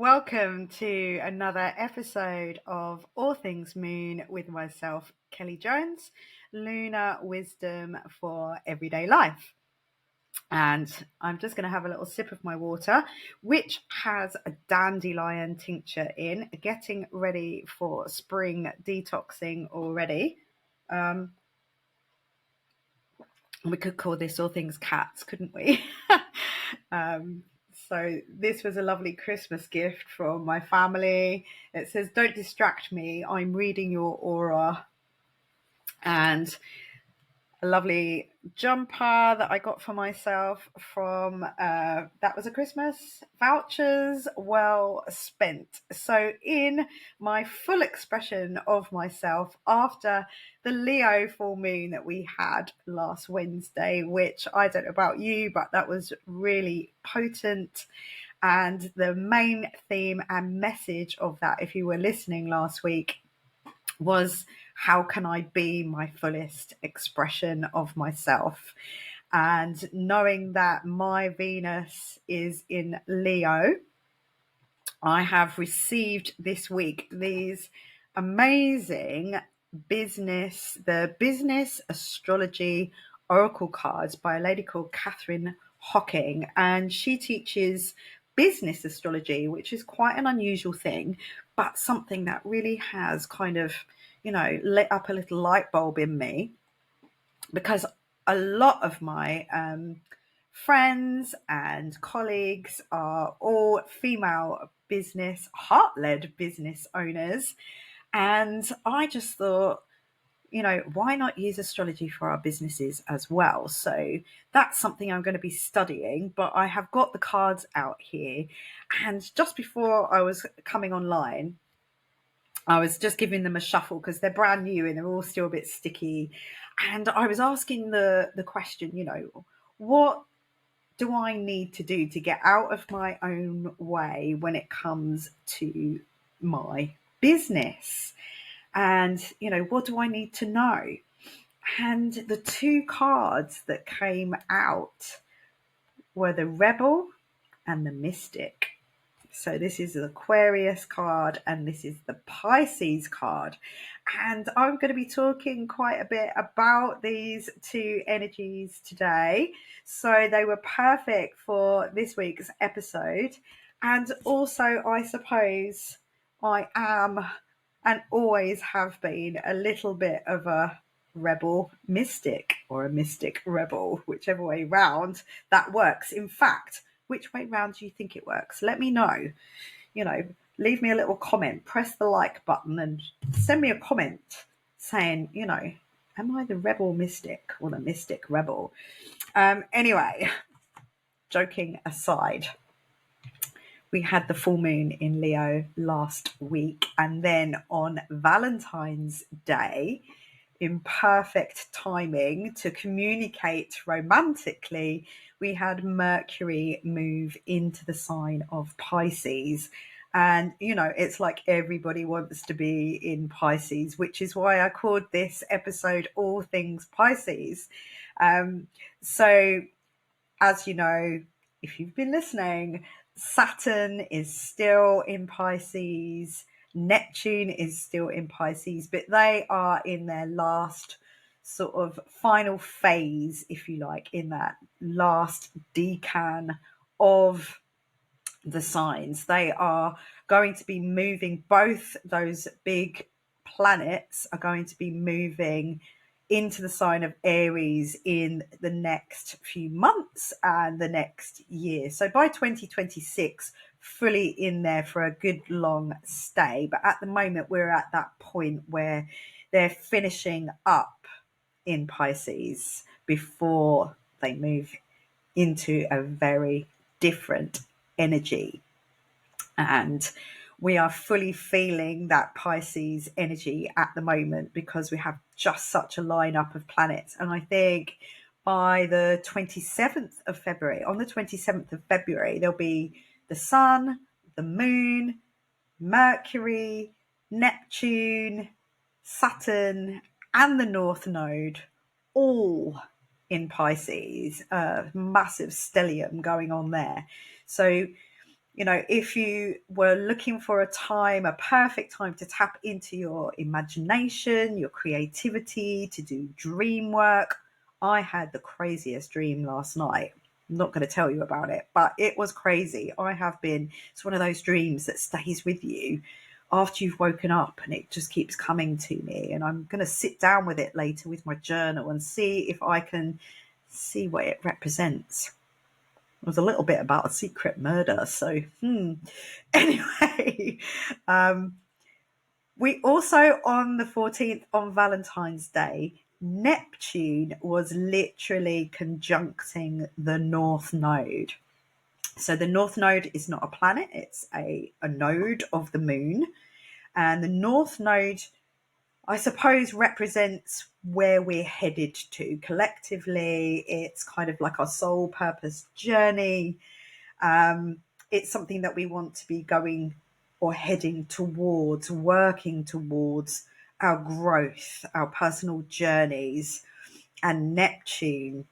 Welcome to another episode of All Things Moon with myself, Kelly Jones, Lunar Wisdom for Everyday Life. And I'm just going to have a little sip of my water, which has a dandelion tincture in, getting ready for spring detoxing already. We could call this All Things Cats, couldn't we? So this was a lovely Christmas gift from my family. It says, "Don't distract me, I'm reading your aura." And a lovely jumper that I got for myself from that was a Christmas vouchers well spent. So in my full expression of myself after the Leo full moon that we had last Wednesday, which I don't know about you, but that was really potent. And the main theme and message of that, if you were listening last week, was how can I be my fullest expression of myself? And knowing that my Venus is in Leo, I have received this week these amazing the business astrology oracle cards by a lady called Catherine Hocking, and she teaches business astrology, which is quite an unusual thing, but something that really has kind of, lit up a little light bulb in me, because a lot of my friends and colleagues are all female heart-led business owners. And I just thought, why not use astrology for our businesses as well? So that's something I'm going to be studying, but I have got the cards out here. And just before I was coming online, I was just giving them a shuffle because they're brand new and they're all still a bit sticky. And I was asking the question, what do I need to do to get out of my own way when it comes to my business? And, what do I need to know? And the two cards that came out were the Rebel and the Mystic. So this is the Aquarius card and this is the Pisces card. And I'm going to be talking quite a bit about these two energies today. So they were perfect for this week's episode. And also, I suppose I am and always have been a little bit of a rebel mystic or a mystic rebel, whichever way round that works. In fact, which way round do you think it works? Let me know. Leave me a little comment, press the like button and send me a comment saying, am I the rebel mystic or the mystic rebel? Anyway, joking aside, we had the full moon in Leo last week, and then on Valentine's Day, in perfect timing to communicate romantically, we had Mercury move into the sign of Pisces. And, it's like everybody wants to be in Pisces, which is why I called this episode All Things Pisces. So, as you know, if you've been listening, Saturn is still in Pisces. Neptune is still in Pisces, but they are in their last sort of final phase, if you like, in that last decan of the signs. They are going to be moving, both those big planets are going to be moving into the sign of Aries in the next few months and the next year. So by 2026, fully in there for a good long stay. But at the moment, we're at that point where they're finishing up in Pisces before they move into a very different energy. And we are fully feeling that Pisces energy at the moment because we have just such a lineup of planets. And I think by the 27th of February, on the 27th of February, there'll be the Sun, the Moon, Mercury, Neptune, Saturn, and the North Node, all in Pisces. Massive stellium going on there. So if you were looking for a perfect time to tap into your imagination, your creativity, to do dream work, I had the craziest dream last night. I'm not going to tell you about it, but it was crazy. It's one of those dreams that stays with you after you've woken up, and it just keeps coming to me. And I'm going to sit down with it later with my journal and see if I can see what it represents. It was a little bit about a secret murder. So, anyway, we also, on the 14th, on Valentine's Day, Neptune was literally conjuncting the North Node. So the North Node is not a planet, it's a node of the moon. And the North Node, I suppose, represents where we're headed to collectively. It's kind of like our soul purpose journey. It's something that we want to be going or heading towards, working towards our growth, our personal journeys. And Neptune,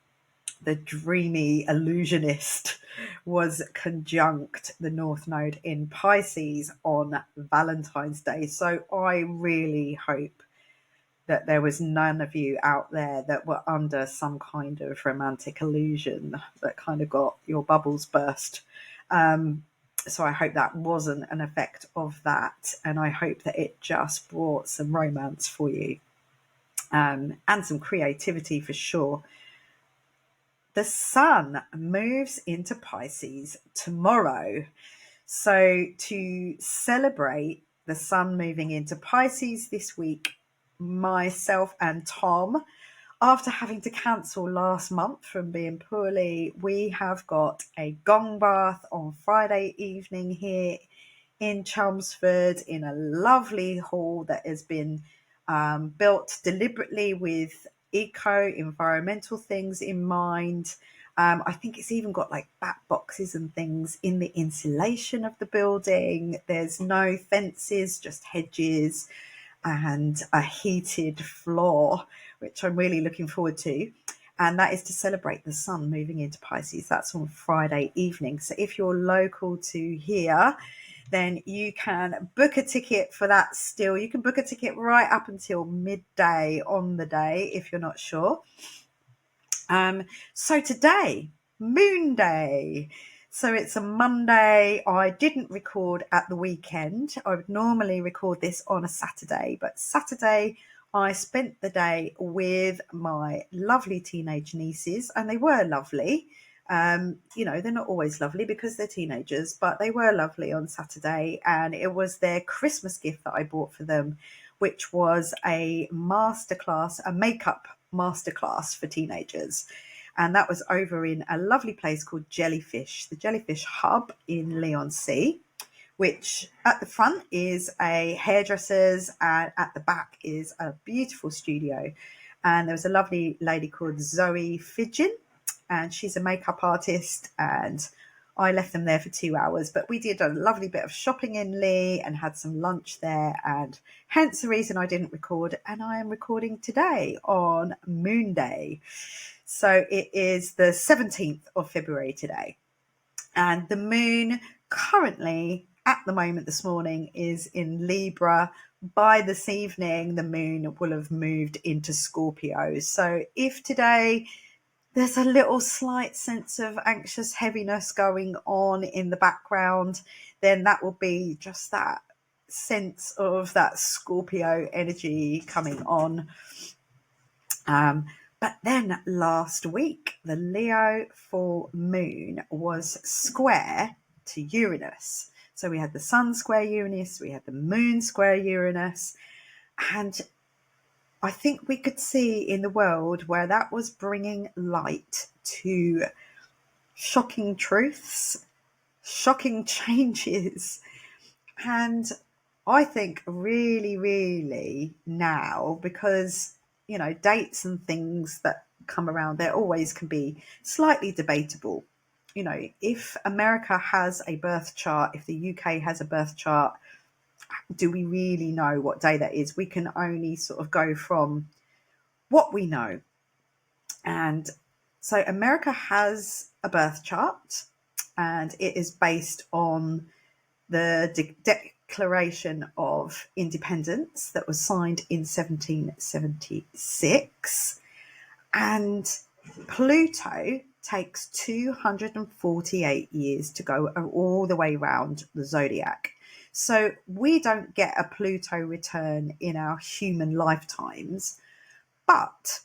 the dreamy illusionist, was conjunct the North Node in Pisces on Valentine's Day. So I really hope that there was none of you out there that were under some kind of romantic illusion that kind of got your bubbles burst. So I hope that wasn't an effect of that. And I hope that it just brought some romance for you, and some creativity for sure. The sun moves into Pisces tomorrow. So to celebrate the sun moving into Pisces this week, myself and Tom, after having to cancel last month from being poorly, we have got a gong bath on Friday evening here in Chelmsford in a lovely hall that has been built deliberately with environmental things in mind. I think it's even got like bat boxes and things in the insulation of the building. There's no fences, just hedges and a heated floor, which I'm really looking forward to. And that is to celebrate the sun moving into Pisces. That's on Friday evening. So if you're local to here, then you can book a ticket for that still. You can book a ticket right up until midday on the day if you're not sure. So today, Moon Day. So it's a Monday. I didn't record at the weekend. I would normally record this on a Saturday, but Saturday I spent the day with my lovely teenage nieces, and they were lovely. They're not always lovely because they're teenagers, but they were lovely on Saturday, and it was their Christmas gift that I bought for them, which was a makeup masterclass for teenagers. And that was over in a lovely place called Jellyfish, the Jellyfish Hub in Leigh-on-Sea, which at the front is a hairdresser's and at the back is a beautiful studio. And there was a lovely lady called Zoe Fidgen, and she's a makeup artist, and I left them there for 2 hours, but we did a lovely bit of shopping in Leigh and had some lunch there, and hence the reason I didn't record. And I am recording today on Moon Day. So it is the 17th of February today. And the moon currently, at the moment this morning, is in Libra. By this evening, the moon will have moved into Scorpio. So if today there's a little slight sense of anxious heaviness going on in the background, then that will be just that sense of that Scorpio energy coming on. But then last week, the Leo full moon was square to Uranus. So we had the sun square Uranus, we had the moon square Uranus, and I think we could see in the world where that was bringing light to shocking truths, shocking changes. And I think really, really now, because, dates and things that come around, there always can be slightly debatable. If America has a birth chart, if the UK has a birth chart, do we really know what day that is? We can only sort of go from what we know. And so America has a birth chart. and it is based on the Declaration of Independence that was signed in 1776. And Pluto takes 248 years to go all the way around the zodiac. So we don't get a Pluto return in our human lifetimes. But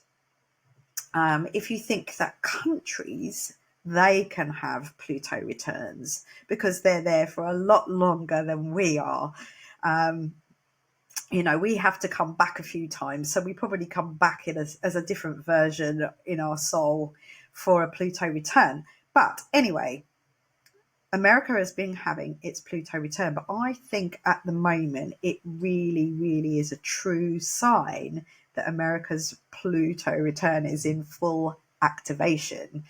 if you think that countries, they can have Pluto returns because they're there for a lot longer than we are. We have to come back a few times. So we probably come back as a different version in our soul for a Pluto return. But anyway, America has been having its Pluto return. But I think at the moment, it really, really is a true sign that America's Pluto return is in full activation.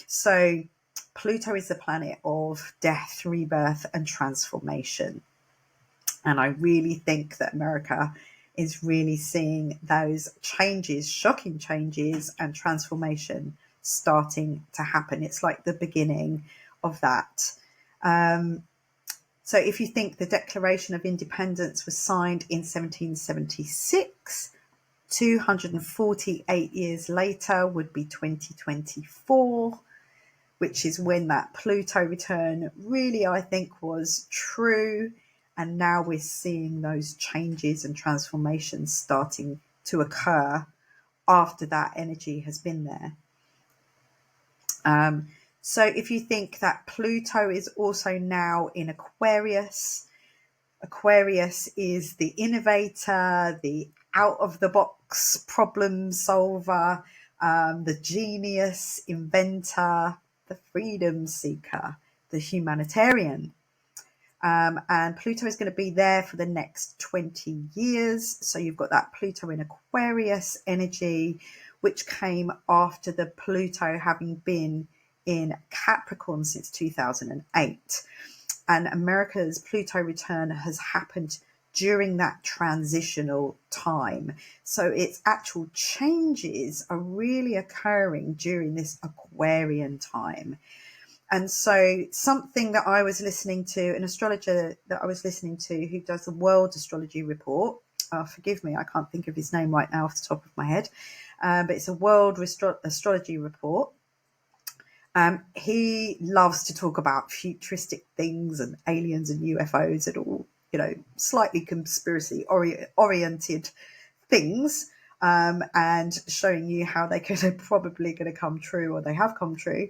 So Pluto is the planet of death, rebirth, and transformation. And I really think that America is really seeing those changes, shocking changes and transformation starting to happen. It's like the beginning of that. So if you think the Declaration of Independence was signed in 1776, 248 years later would be 2024, which is when that Pluto return really, I think, was true. And now we're seeing those changes and transformations starting to occur after that energy has been there. So if you think that Pluto is also now in Aquarius, Aquarius is the innovator, the out-of-the-box problem solver, the genius, inventor, the freedom seeker, the humanitarian. And Pluto is going to be there for the next 20 years. So you've got that Pluto in Aquarius energy, which came after the Pluto having been in Capricorn since 2008. And America's Pluto return has happened during that transitional time. So its actual changes are really occurring during this Aquarian time. And so something that I was listening to, an astrologer that I was listening to who does the World Astrology Report, forgive me, I can't think of his name right now off the top of my head, but it's a World Astrology Report. He loves to talk about futuristic things and aliens and UFOs and all, slightly conspiracy oriented things, and showing you how they're probably going to come true, or they have come true.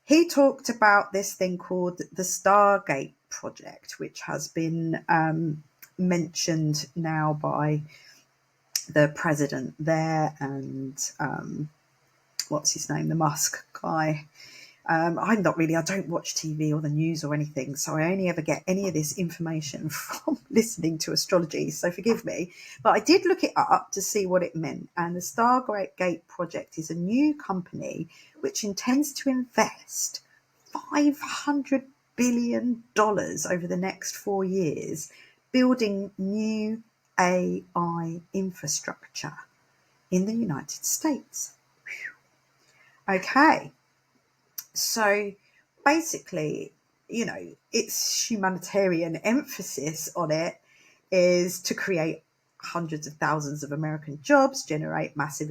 He talked about this thing called the Stargate project, which has been mentioned now by the president there and what's his name, the Musk guy. I don't watch TV or the news or anything, so I only ever get any of this information from listening to astrology, so forgive me. But I did look it up to see what it meant, and the Stargate project is a new company which intends to invest $500 billion over the next 4 years building new AI infrastructure in the United States. Okay. So basically, its humanitarian emphasis on it is to create hundreds of thousands of American jobs, generate massive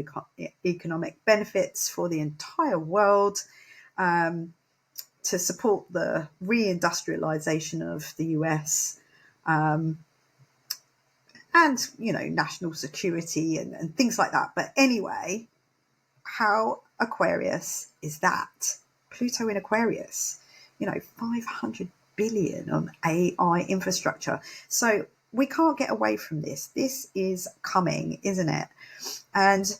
economic benefits for the entire world, to support the reindustrialization of the US, and, national security and things like that. But anyway, how Aquarius is that? Pluto in Aquarius, 500 billion on AI infrastructure. So we can't get away from this. This is coming, isn't it? And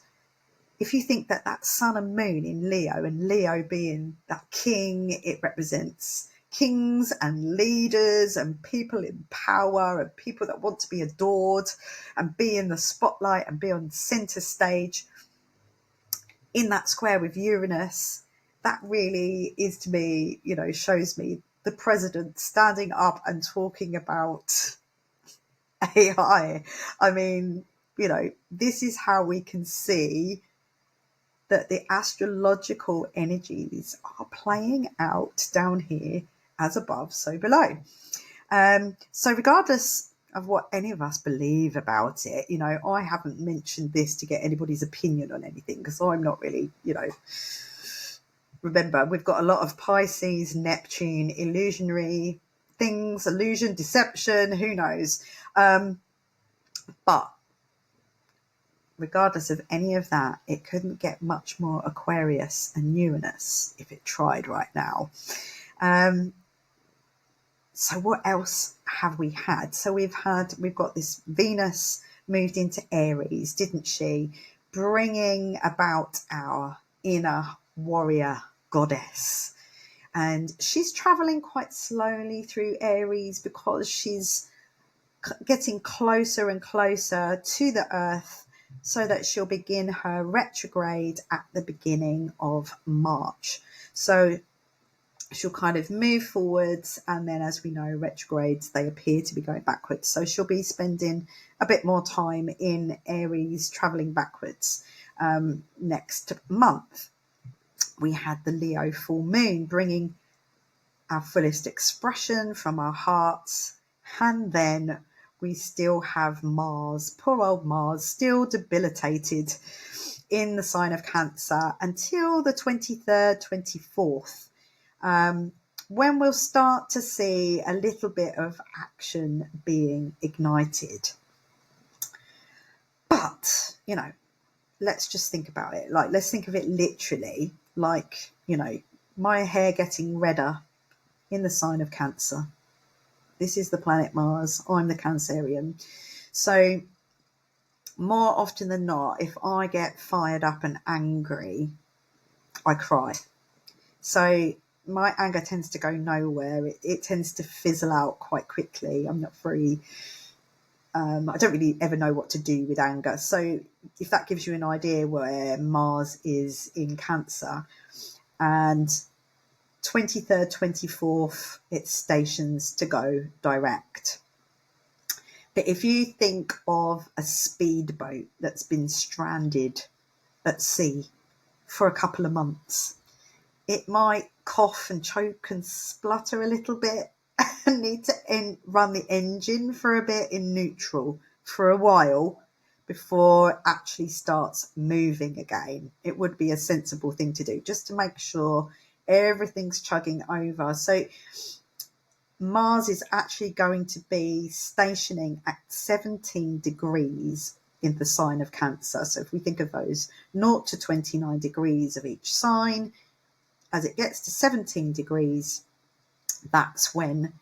if you think that sun and moon in Leo, and Leo being that king, it represents kings and leaders and people in power and people that want to be adored and be in the spotlight and be on center stage. In that square with Uranus, that really is, to me, shows me the president standing up and talking about AI. I mean, this is how we can see that the astrological energies are playing out down here as above, so below. So regardless of what any of us believe about it, you know, I haven't mentioned this to get anybody's opinion on anything, because I'm not really, you know, remember, we've got a lot of Pisces, Neptune, illusionary things, illusion, deception, who knows. But regardless of any of that, it couldn't get much more Aquarius and Uranus if it tried right now. So what else have we had? So we've got this Venus moved into Aries, didn't she? Bringing about our inner warrior goddess. And she's traveling quite slowly through Aries because she's getting closer and closer to the earth, so that she'll begin her retrograde at the beginning of March. So she'll kind of move forwards, and then, as we know, retrogrades, they appear to be going backwards. So she'll be spending a bit more time in Aries, traveling backwards next month. We had the Leo full moon, bringing our fullest expression from our hearts. And then we still have Mars, poor old Mars, still debilitated in the sign of Cancer until the 23rd, 24th, when we'll start to see a little bit of action being ignited. But, you know, let's just think about it. Like, let's think of it literally, like, you know, my hair getting redder in the sign of Cancer. This is the planet Mars. I'm the Cancerian. So more often than not, if I get fired up and angry, I cry. So my anger tends to go nowhere. It tends to fizzle out quite quickly. I'm not very... I don't really ever know what to do with anger. So if that gives you an idea where Mars is in Cancer, and 23rd, 24th, it stations to go direct. But if you think of a speedboat that's been stranded at sea for a couple of months, it might cough and choke and splutter a little bit and need to run the engine for a bit in neutral for a while before it actually starts moving again. It would be a sensible thing to do, just to make sure everything's chugging over. So Mars is actually going to be stationing at 17 degrees in the sign of Cancer. So if we think of those 0 to 29 degrees of each sign, as it gets to 17 degrees, that's when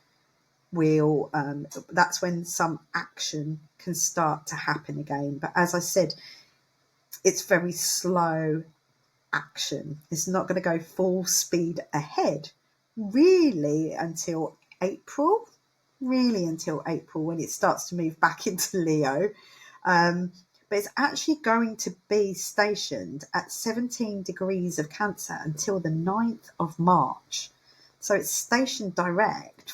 that's when some action can start to happen again. But as I said, it's very slow action. It's not going to go full speed ahead really until April, when it starts to move back into Leo. But it's actually going to be stationed at 17 degrees of Cancer until the 9th of March. So it's stationed direct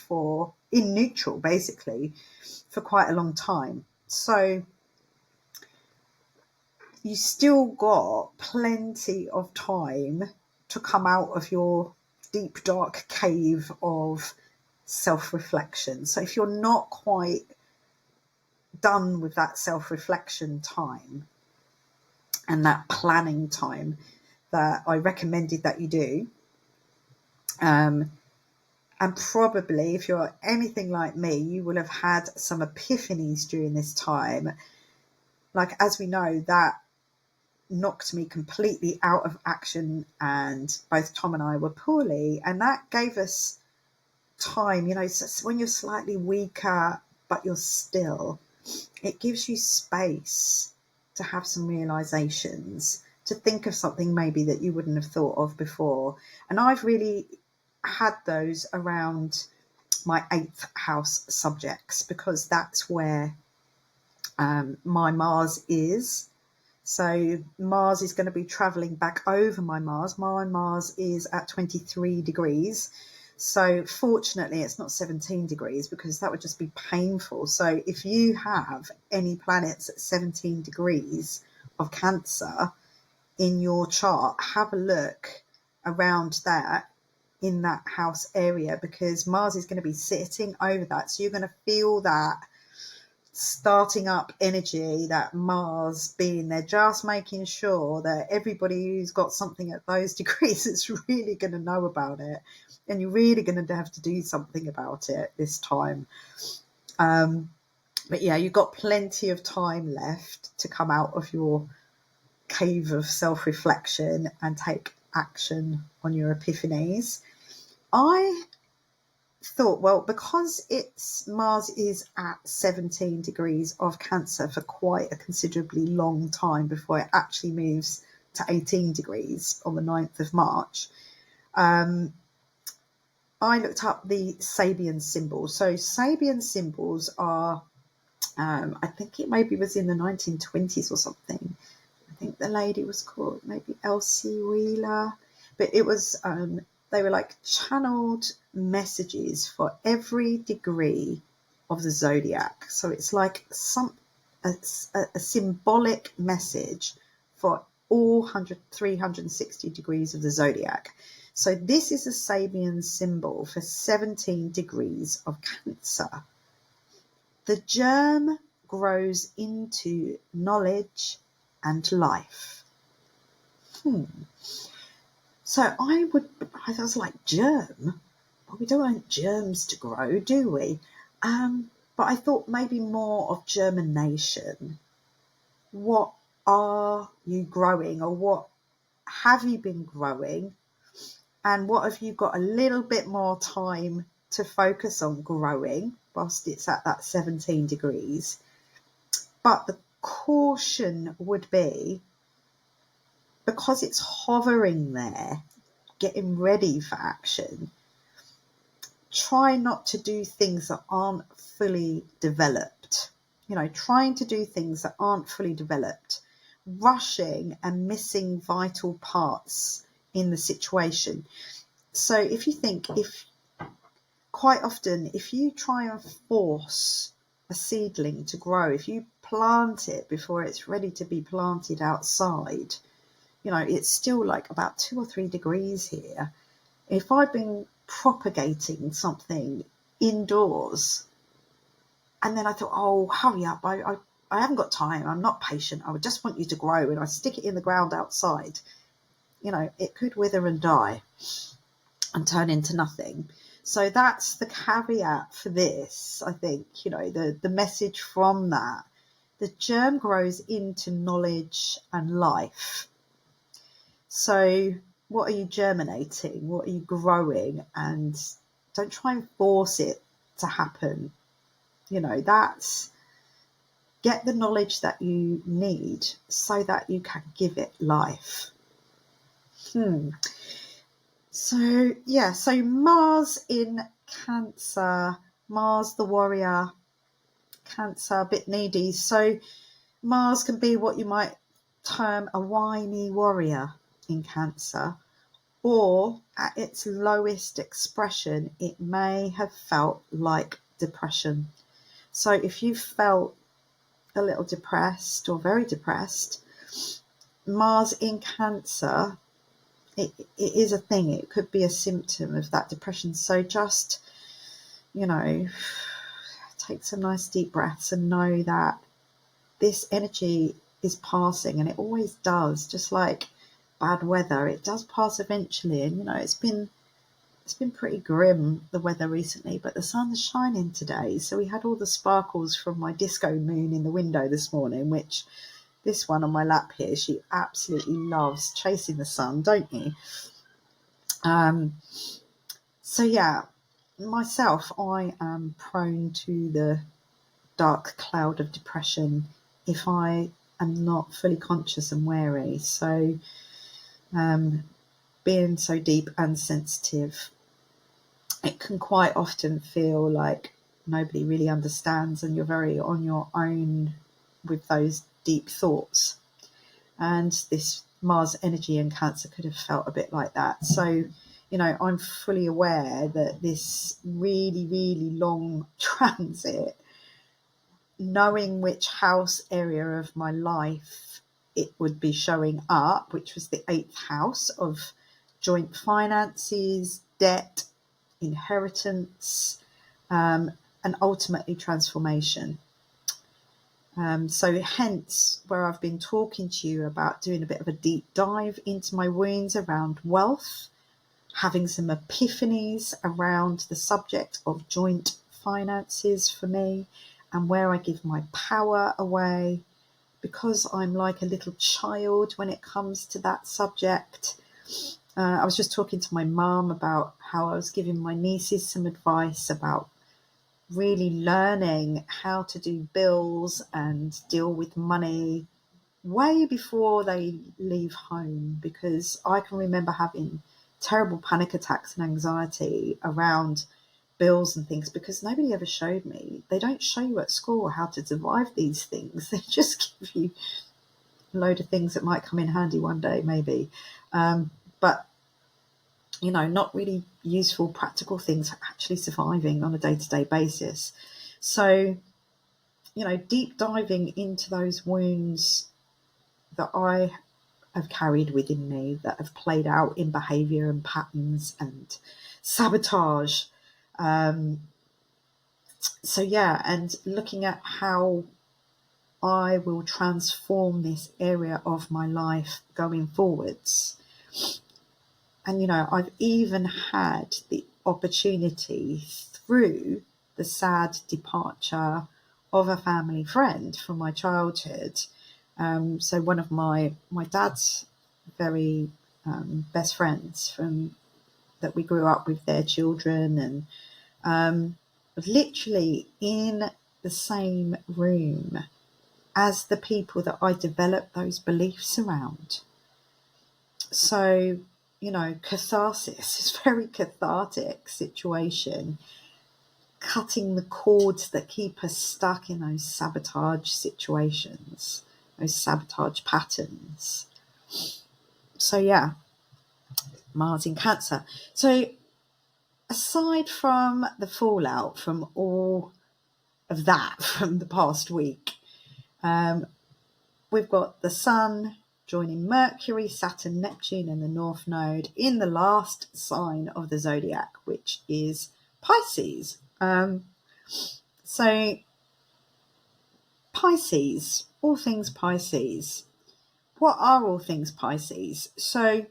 in neutral, basically, for quite a long time. So you still got plenty of time to come out of your deep, dark cave of self-reflection. So if you're not quite done with that self-reflection time and that planning time that I recommended that you do, and probably if you're anything like me, you will have had some epiphanies during this time. Like, as we know, that knocked me completely out of action, and both Tom and I were poorly, and that gave us time, you know, so when you're slightly weaker but you're still, it gives you space to have some realizations, to think of something maybe that you wouldn't have thought of before. And I've really had those around my 8th house subjects, because that's where my Mars is. So Mars is going to be traveling back over my Mars. My Mars is at 23 degrees. So fortunately, it's not 17 degrees, because that would just be painful. So if you have any planets at 17 degrees of Cancer, in your chart, have a look around that in that house area, because Mars is going to be sitting over that. So you're going to feel that starting up energy, that Mars being there, just making sure that everybody who's got something at those degrees is really going to know about it, and you're really going to have to do something about it this time. But yeah, you've got plenty of time left to come out of your cave of self-reflection and take action on your epiphanies. I thought, well, because Mars is at 17 degrees of Cancer for quite a considerably long time before it actually moves to 18 degrees on the 9th of March, I looked up the Sabian symbols. So Sabian symbols are, I think it maybe was in the 1920s or something. I think the lady was called maybe Elsie Wheeler, but it was they were like channeled messages for every degree of the zodiac. So it's like a symbolic message for all 360 degrees of the zodiac. So this is a Sabian symbol for 17 degrees of Cancer. The germ grows into knowledge and life. So I was like, germ? Well, we don't want germs to grow, do we? But I thought maybe more of germination. What are you growing, or what have you been growing? And what have you got a little bit more time to focus on growing whilst it's at that 17 degrees? But the caution would be, because it's hovering there, getting ready for action, try not to do things that aren't fully developed. Trying to do things that aren't fully developed, rushing and missing vital parts in the situation. So if you think, quite often, if you try and force a seedling to grow, if you plant it before it's ready to be planted outside, it's still like about 2 or 3 degrees here. If I've been propagating something indoors and then I thought, oh, hurry up, I haven't got time, I'm not patient, I would just want you to grow, and I stick it in the ground outside, it could wither and die and turn into nothing. So that's the caveat for this, I think, the message from that. The germ grows into knowledge and life. So what are you germinating? What are you growing? And don't try and force it to happen. That's, get the knowledge that you need so that you can give it life. So Mars in Cancer, Mars the warrior, Cancer a bit needy. So Mars can be what you might term a whiny warrior in Cancer, or at its lowest expression, it may have felt like depression. So if you felt a little depressed or very depressed, Mars in Cancer, it is a thing. It could be a symptom of that depression. So just, take some nice deep breaths and know that this energy is passing, and it always does. Just like bad weather, it does pass eventually. And it's been pretty grim, the weather recently, but the sun's shining today, so we had all the sparkles from my disco moon in the window this morning, which this one on my lap here, she absolutely loves chasing the sun, don't you? So yeah, myself, I am prone to the dark cloud of depression if I am not fully conscious and wary. So being so deep and sensitive, it can quite often feel like nobody really understands, and you're very on your own with those deep thoughts. And this Mars energy in Cancer could have felt a bit like that. So, I'm fully aware that this really, really long transit, knowing which house area of my life it would be showing up, which was the 8th house of joint finances, debt, inheritance, and ultimately transformation. So hence where I've been talking to you about doing a bit of a deep dive into my wounds around wealth, having some epiphanies around the subject of joint finances for me, and where I give my power away, because I'm like a little child when it comes to that subject. I was just talking to my mum about how I was giving my nieces some advice about really learning how to do bills and deal with money way before they leave home, because I can remember having terrible panic attacks and anxiety around bills and things, because nobody ever showed me. They don't show you at school how to survive these things. They just give you a load of things that might come in handy one day, maybe. But not really useful, practical things, actually surviving on a day-to-day basis. So, deep diving into those wounds that I have carried within me, that have played out in behavior and patterns and sabotage. And looking at how I will transform this area of my life going forwards. And, I've even had the opportunity through the sad departure of a family friend from my childhood. So one of my dad's very best friends that we grew up with, their children, and literally in the same room as the people that I developed those beliefs around. So, catharsis is a very cathartic situation, cutting the cords that keep us stuck in those sabotage situations, those sabotage patterns. So, Mars in Cancer. So, aside from the fallout from all of that from the past week, we've got the Sun joining Mercury, Saturn, Neptune, and the North Node in the last sign of the zodiac, which is Pisces. So Pisces, all things Pisces. What are all things Pisces? So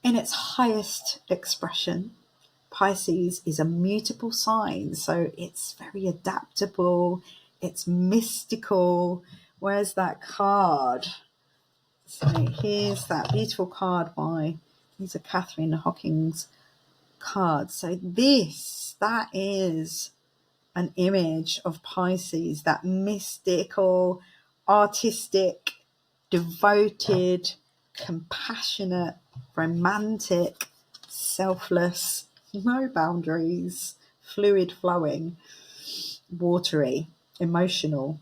in its highest expression, Pisces is a mutable sign. So it's very adaptable, it's mystical. Where's that card? So here's that beautiful card these are Catherine Hocking's cards. So that is an image of Pisces, that mystical, artistic, devoted, compassionate, romantic, selfless, no boundaries, fluid flowing, watery, emotional.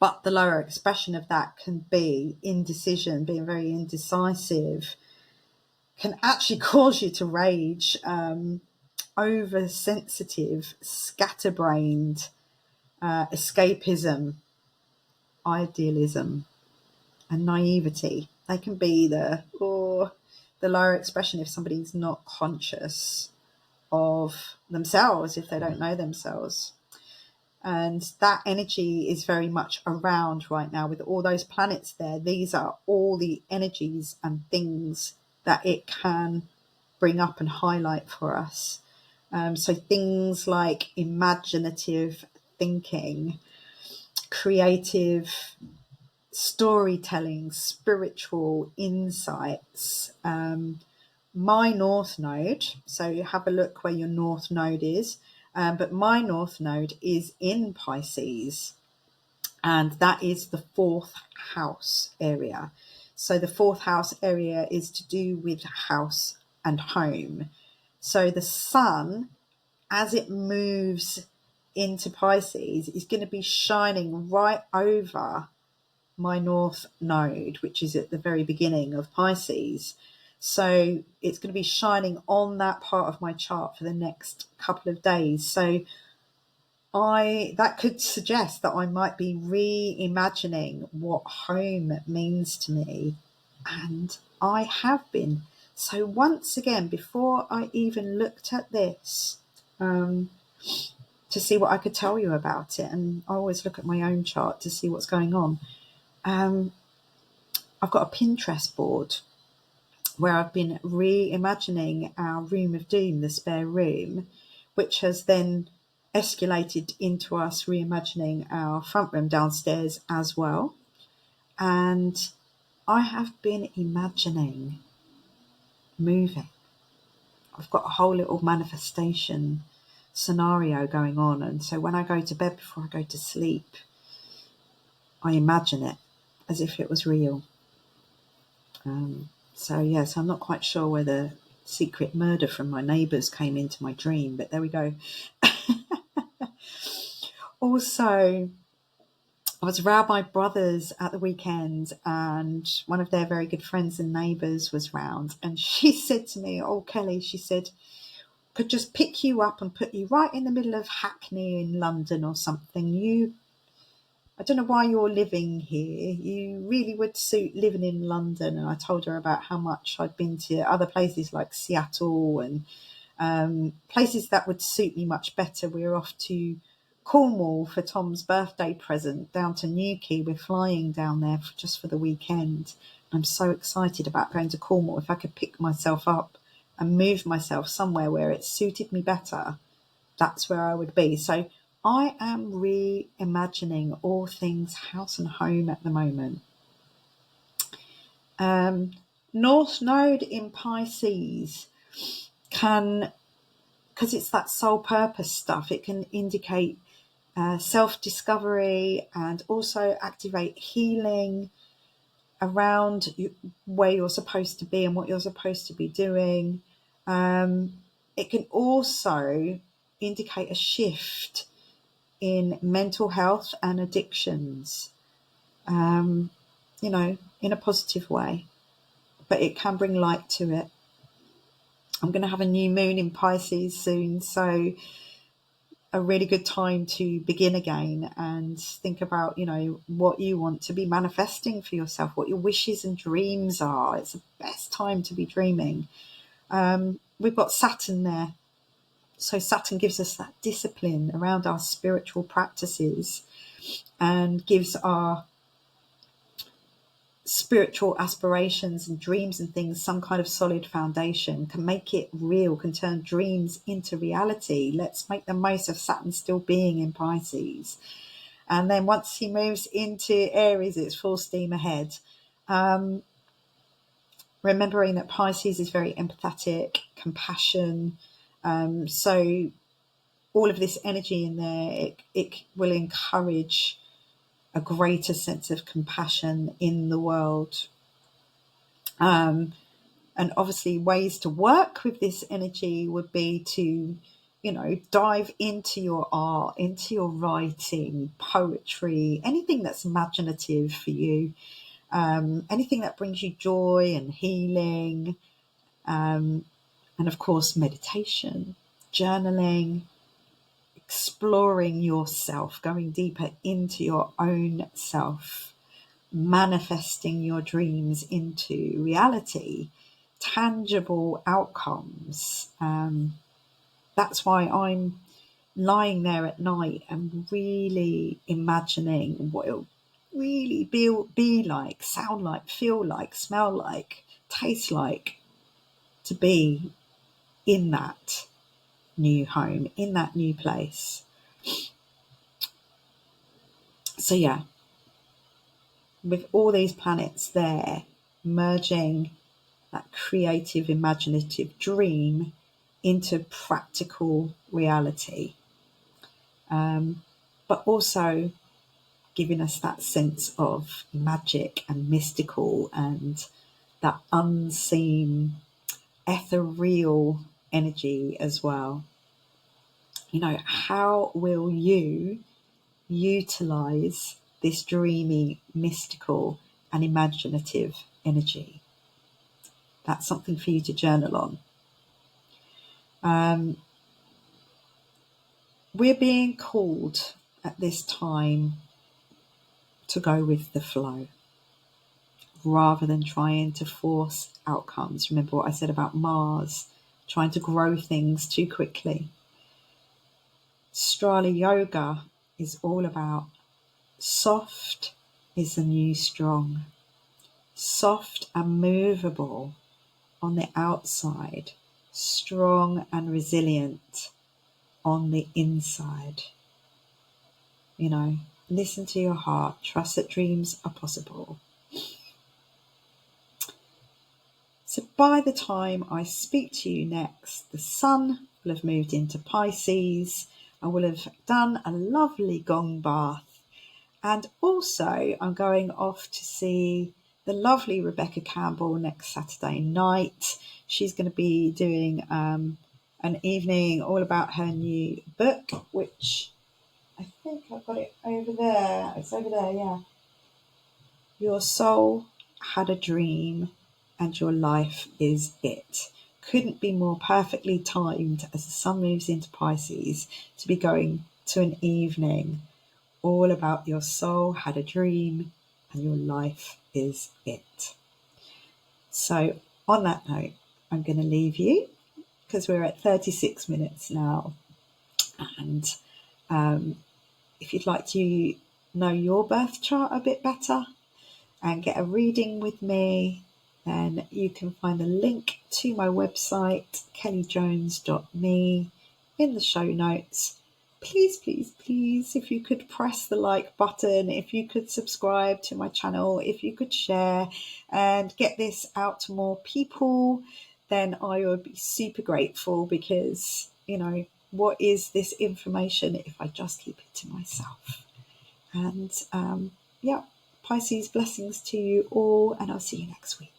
But the lower expression of that can be indecision, being very indecisive, can actually cause you to rage, oversensitive, scatterbrained, escapism, idealism, and naivety. They can be the lower expression if somebody's not conscious of themselves, if they don't know themselves. And that energy is very much around right now with all those planets there. These are all the energies and things that it can bring up and highlight for us. So things like imaginative thinking, creative storytelling, spiritual insights. My North Node, so you have a look where your North Node is. But my North Node is in Pisces, and that is the 4th house area. So the 4th house area is to do with house and home. So the Sun, as it moves into Pisces, is going to be shining right over my North Node, which is at the very beginning of Pisces. So it's going to be shining on that part of my chart for the next couple of days. So that could suggest that I might be reimagining what home means to me, and I have been. So once again, before I even looked at this, to see what I could tell you about it, and I always look at my own chart to see what's going on. I've got a Pinterest board where I've been reimagining our room of doom, the spare room, which has then escalated into us reimagining our front room downstairs as well. And I have been imagining moving. I've got a whole little manifestation scenario going on. And so when I go to bed before I go to sleep, I imagine it as if it was real. So yes, I'm not quite sure whether secret murder from my neighbours came into my dream, but there we go. Also, I was around my brothers at the weekend, and one of their very good friends and neighbours was round, and she said to me, "Oh, Kelly," she said, "could just pick you up and put you right in the middle of Hackney in London or something. I don't know why you're living here. You really would suit living in London." And I told her about how much I'd been to other places like Seattle and places that would suit me much better. We were off to Cornwall for Tom's birthday present, down to Newquay. We're flying down there just for the weekend. I'm so excited about going to Cornwall. If I could pick myself up and move myself somewhere where it suited me better, that's where I would be. So I am reimagining all things house and home at the moment. North Node in Pisces can, because it's that soul purpose stuff, it can indicate self-discovery and also activate healing around where you're supposed to be and what you're supposed to be doing. It can also indicate a shift in mental health and addictions, in a positive way, but it can bring light to it. I'm going to have a new moon in Pisces soon, so a really good time to begin again and think about, what you want to be manifesting for yourself, what your wishes and dreams are. It's the best time to be dreaming. We've got Saturn there. So Saturn gives us that discipline around our spiritual practices and gives our spiritual aspirations and dreams and things some kind of solid foundation, can make it real, can turn dreams into reality. Let's make the most of Saturn still being in Pisces. And then once he moves into Aries, it's full steam ahead. Remembering that Pisces is very empathetic, compassion. So all of this energy in there, it will encourage a greater sense of compassion in the world. And obviously ways to work with this energy would be to, dive into your art, into your writing, poetry, anything that's imaginative for you, anything that brings you joy and healing, and of course meditation, journaling, exploring yourself, going deeper into your own self, manifesting your dreams into reality, tangible outcomes. That's why I'm lying there at night and really imagining what it'll really be like, sound like, feel like, smell like, taste like to be in that new home, in that new place. So yeah, with all these planets there, merging that creative, imaginative dream into practical reality, but also giving us that sense of magic and mystical and that unseen, ethereal energy as well. How will you utilize this dreamy, mystical, and imaginative energy? That's something for you to journal on. we're being called at this time to go with the flow rather than trying to force outcomes. Remember what I said about Mars trying to grow things too quickly. Strala Yoga is all about soft is the new strong, soft and movable on the outside, strong and resilient on the inside. You know, listen to your heart, trust that dreams are possible. So by the time I speak to you next, the sun will have moved into Pisces. I will have done a lovely gong bath. And also I'm going off to see the lovely Rebecca Campbell next Saturday night. She's going to be doing an evening all about her new book, which I think I've got it over there. It's over there, yeah. Your soul had a dream and your life is it. Couldn't be more perfectly timed as the sun moves into Pisces to be going to an evening all about your soul had a dream and your life is it. So on that note, I'm going to leave you because we're at 36 minutes now. And if you'd like to know your birth chart a bit better and get a reading with me, then you can find the link to my website, kellyjones.me, in the show notes. Please, please, please, if you could press the like button, if you could subscribe to my channel, if you could share and get this out to more people, then I would be super grateful because, you know, what is this information if I just keep it to myself? And yeah, Pisces, blessings to you all, and I'll see you next week.